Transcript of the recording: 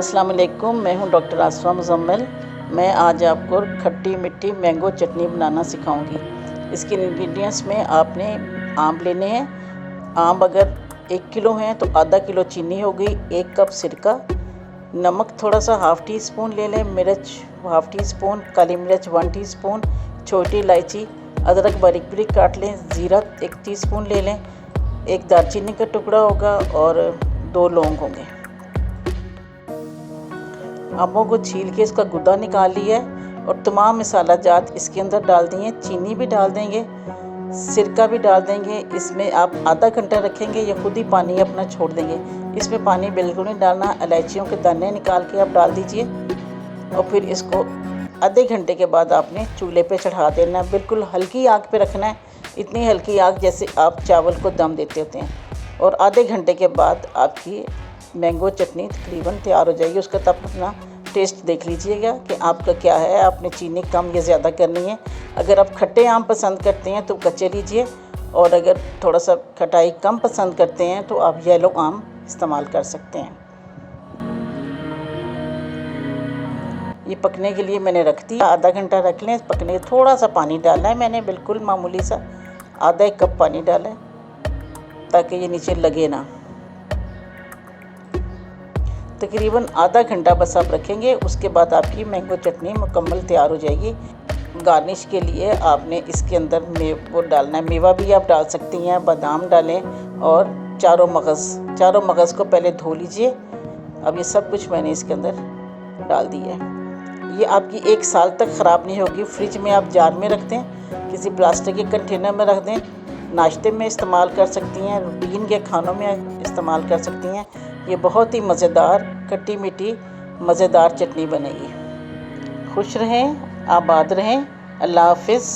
अस्सलाम वालेकुम, मैं हूं डॉक्टर आसफ़ा मुज़म्मिल। मैं आज आपको खट्टी मीठी मैंगो चटनी बनाना सिखाऊंगी। इसके इंग्रेडिएंट्स में आपने आम लेने हैं। आम अगर 1 किलो हैं तो आधा किलो चीनी होगी, 1 कप सिरका, नमक थोड़ा सा हाफ़ टी स्पून ले लें, मिर्च हाफ़ टी स्पून, काली मिर्च 1 टीस्पून, छोटी इलायची, अदरक बारीक बारीक काट लें, ज़ीरा 1 टीस्पून ले लें, 1 दालचीनी का टुकड़ा होगा और 2 लौंग होंगे। आमों को छील के इसका गुदा निकाल लिया है और तमाम मसाला जात इसके अंदर डाल दिए। चीनी भी डाल देंगे, सिरका भी डाल देंगे। इसमें आप आधा घंटा रखेंगे, ये खुद ही पानी अपना छोड़ देंगे। इसमें पानी बिल्कुल नहीं डालना। इलायचियों के दाने निकाल के आप डाल दीजिए और फिर इसको आधे घंटे के बाद आपने चूल्हे पे चढ़ा देना है। बिल्कुल हल्की आग पे रखना है, इतनी हल्की आग जैसे आप चावल को दम देते होते हैं। और आधे घंटे के बाद आपकी मैंगो चटनी तकरीबन तैयार हो जाएगी। उसका तब अपना टेस्ट देख लीजिएगा कि आपका क्या है, आपने चीनी कम या ज़्यादा करनी है। अगर आप खट्टे आम पसंद करते हैं तो कच्चे लीजिए, और अगर थोड़ा सा खटाई कम पसंद करते हैं तो आप येलो आम इस्तेमाल कर सकते हैं। ये पकने के लिए मैंने रख दिया, आधा घंटा रख लें पकने। थोड़ा सा पानी डालना है मैंने, बिल्कुल मामूली सा, आधा 1 कप पानी डाला है ताकि ये नीचे लगे ना। तकरीबन आधा घंटा बस आप रखेंगे, उसके बाद आपकी मैंगो चटनी मुकम्मल तैयार हो जाएगी। गार्निश के लिए आपने इसके अंदर वो डालना है, मेवा भी आप डाल सकती हैं, बादाम डालें और चारों मगज़ को पहले धो लीजिए। अब ये सब कुछ मैंने इसके अंदर डाल दिया है। ये आपकी 1 साल तक ख़राब नहीं होगी। फ्रिज में आप जार में रख दें, किसी प्लास्टिक के कंटेनर में रख दें, नाश्ते में इस्तेमाल कर सकती हैं, रूटीन के खानों में इस्तेमाल कर सकती हैं। ये बहुत ही मज़ेदार खट्टी मीठी मज़ेदार चटनी बनेगी। खुश रहें, आबाद रहें। अल्लाह हाफ़िज़।